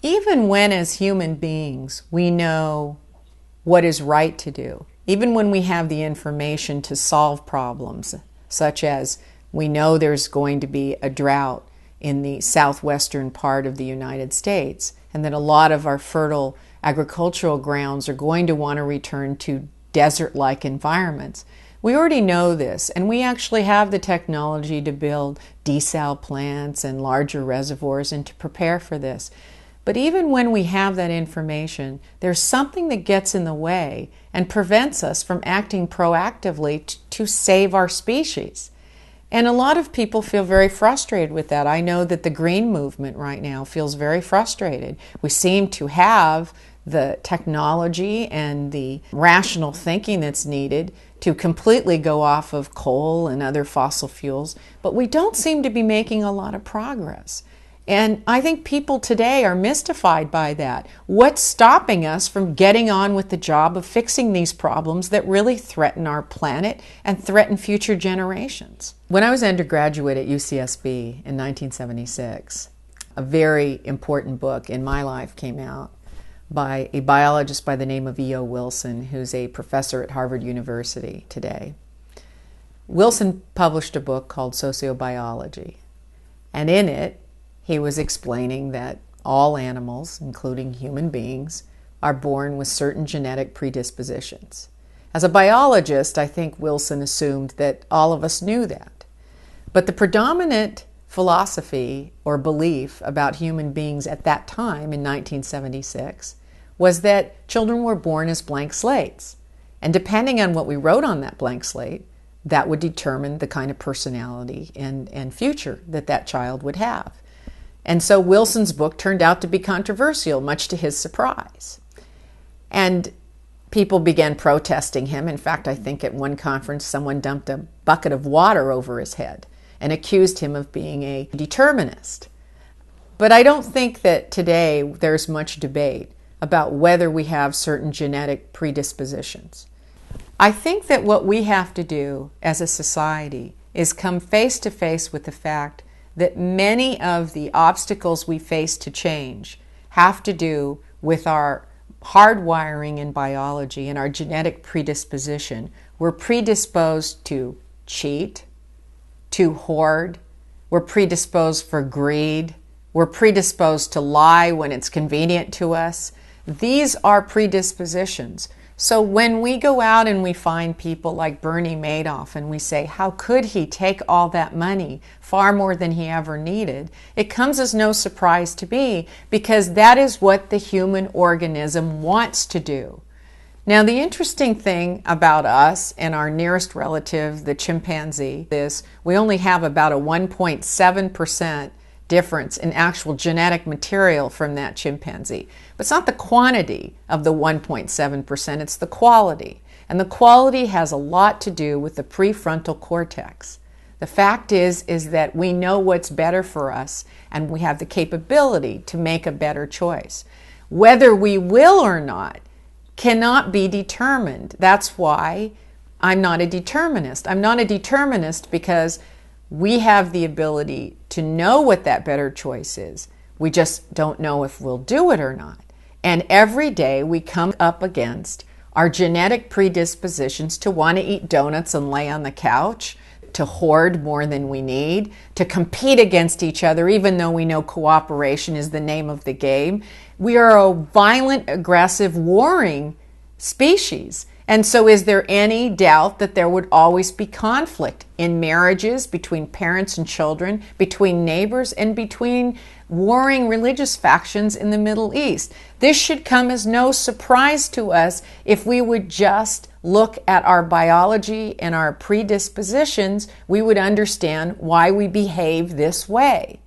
Even when as human beings we know what is right to do, even when we have the information to solve problems, such as we know there's going to be a drought in the southwestern part of the United States, and that a lot of our fertile agricultural grounds are going to want to return to desert-like environments. We already know this, and we actually have the technology to build desal plants and larger reservoirs and to prepare for this. But even when we have that information, there's something that gets in the way and prevents us from acting proactively to save our species. And a lot of people feel very frustrated with that. I know that the green movement right now feels very frustrated. We seem to have the technology and the rational thinking that's needed to completely go off of coal and other fossil fuels, but we don't seem to be making a lot of progress. And I think people today are mystified by that. What's stopping us from getting on with the job of fixing these problems that really threaten our planet and threaten future generations? When I was undergraduate at UCSB in 1976, a very important book in my life came out by a biologist by the name of E.O. Wilson, who's a professor at Harvard University today. Wilson published a book called Sociobiology, and in it, he was explaining that all animals, including human beings, are born with certain genetic predispositions. As a biologist, I think Wilson assumed that all of us knew that. But the predominant philosophy or belief about human beings at that time in 1976 was that children were born as blank slates. And depending on what we wrote on that blank slate, that would determine the kind of personality and future that that child would have. And so Wilson's book turned out to be controversial, much to his surprise. And people began protesting him. In fact, I think at one conference someone dumped a bucket of water over his head and accused him of being a determinist. But I don't think that today there's much debate about whether we have certain genetic predispositions. I think that what we have to do as a society is come face to face with the fact that many of the obstacles we face to change have to do with our hardwiring in biology and our genetic predisposition. We're predisposed to cheat, to hoard, we're predisposed for greed, we're predisposed to lie when it's convenient to us. These are predispositions. So when we go out and we find people like Bernie Madoff and we say, how could he take all that money, far more than he ever needed? It comes as no surprise to me, because that is what the human organism wants to do. Now, the interesting thing about us and our nearest relative, the chimpanzee, is we only have about a 1.7% difference in actual genetic material from that chimpanzee. But it's not the quantity of the 1.7%, it's the quality. And the quality has a lot to do with the prefrontal cortex. The fact is that we know what's better for us, and we have the capability to make a better choice. Whether we will or not cannot be determined. That's why I'm not a determinist. I'm not a determinist because we have the ability to know what that better choice is. We just don't know if we'll do it or not. And every day we come up against our genetic predispositions to want to eat donuts and lay on the couch, to hoard more than we need, to compete against each other, even though we know cooperation is the name of the game. We are a violent, aggressive, warring species. And so is there any doubt that there would always be conflict in marriages, between parents and children, between neighbors, and between warring religious factions in the Middle East? This should come as no surprise to us if we would just look at our biology and our predispositions. We would understand why we behave this way.